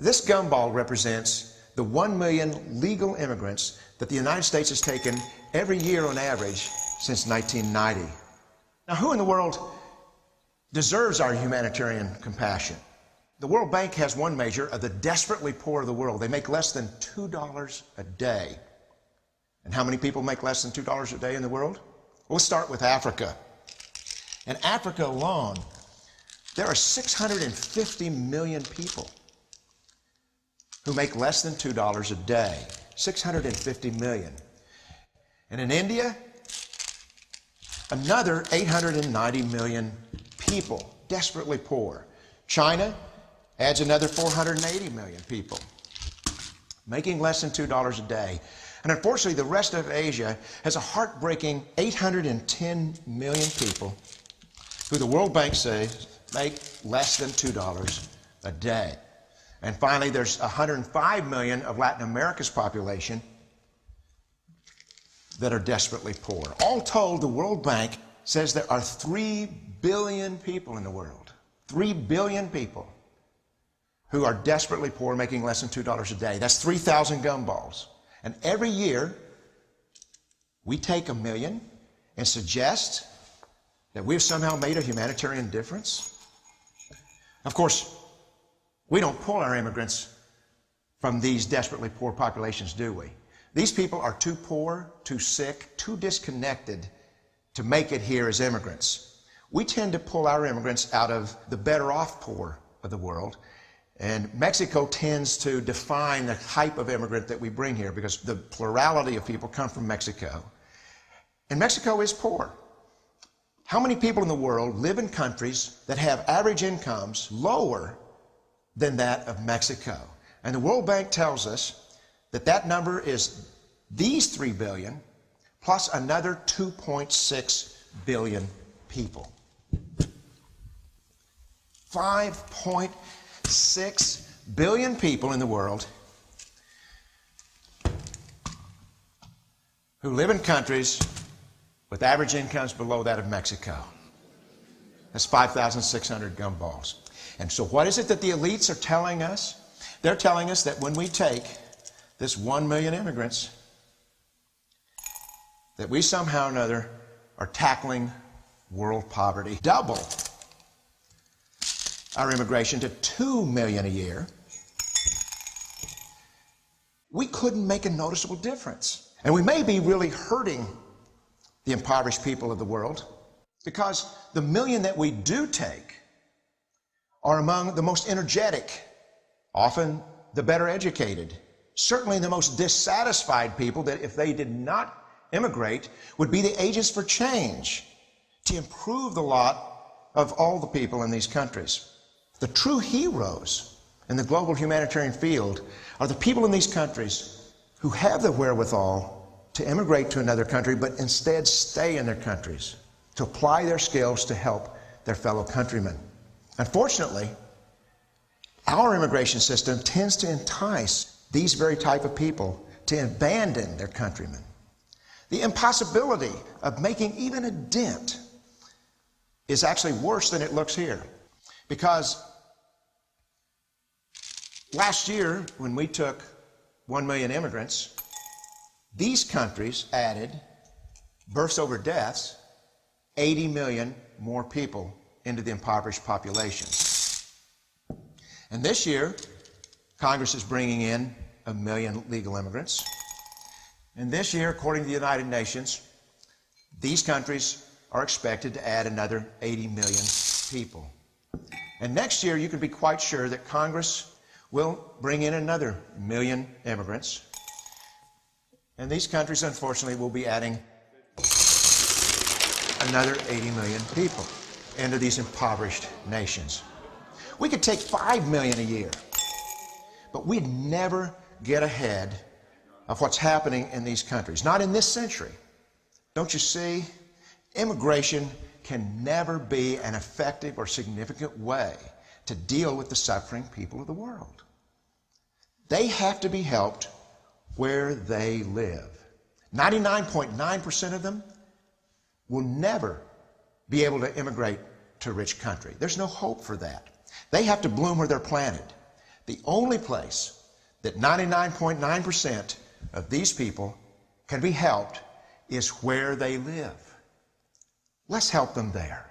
This gumball represents the 1 million legal immigrants that the United States has taken every year on average since 1990. Now, who in the world deserves our humanitarian compassion? The World Bank has one measure of the desperately poor of the world. They make less than $2 a day. And how many people make less than $2 a day in the world? Well, let's start with Africa. In Africa alone, there are 650 million people who make less than $2 a day. 650 million. And in India, another 890 million people, desperately poor. China adds another 480 million people, making less than $2 a day. And unfortunately, the rest of Asia has a heartbreaking 810 million people who the World Bank says make less than $2 a day. And finally, there's 105 million of Latin America's population that are desperately poor. All told, the World Bank says there are 3 billion people in the world, 3 billion people who are desperately poor, making less than $2 a day. That's 3,000 gumballs. And every year, we take 1 million and suggest that we've somehow made a humanitarian difference. Of course, we don't pull our immigrants from these desperately poor populations, do we? These people are too poor, too sick, too disconnected to make it here as immigrants. We tend to pull our immigrants out of the better off poor of the world. And Mexico tends to define the type of immigrant that we bring here because the plurality of people come from Mexico. And Mexico is poor. How many people in the world live in countries that have average incomes lower than that of Mexico? And the World Bank tells us that that number is these 3 billion plus another 2.6 billion people. 5.6 billion people in the world who live in countries with average incomes below that of Mexico. That's 5,600 gumballs. And so what is it that the elites are telling us? They're telling us that when we take this 1 million immigrants, that we somehow or another are tackling world poverty. Double our immigration to 2 million a year. We couldn't make a noticeable difference. And we may be really hurting the impoverished people of the world because the 1 million that we do take are among the most energetic, often the better educated, certainly the most dissatisfied people that if they did not immigrate would be the agents for change to improve the lot of all the people in these countries. The true heroes in the global humanitarian field are the people in these countries who have the wherewithal to immigrate to another country, but instead stay in their countries to apply their skills to help their fellow countrymen. Unfortunately, our immigration system tends to entice these very type of people to abandon their countrymen. The impossibility of making even a dent is actually worse than it looks here. Because last year, when we took 1 million immigrants, these countries added, births over deaths, 80 million more people into the impoverished population. And this year, Congress is bringing in 1 million legal immigrants. And this year, according to the United Nations, these countries are expected to add another 80 million people. And next year, you can be quite sure that Congress will bring in another 1 million immigrants. And these countries, unfortunately, will be adding another 80 million people into these impoverished nations. We could take 5 million a year, but we'd never get ahead of what's happening in these countries. Not in this century. Don't you see? Immigration can never be an effective or significant way to deal with the suffering people of the world. They have to be helped where they live. 99.9% of them will never be able to immigrate to a rich country. There's no hope for that. They have to bloom where they're planted. The only place that 99.9% of these people can be helped is where they live. Let's help them there.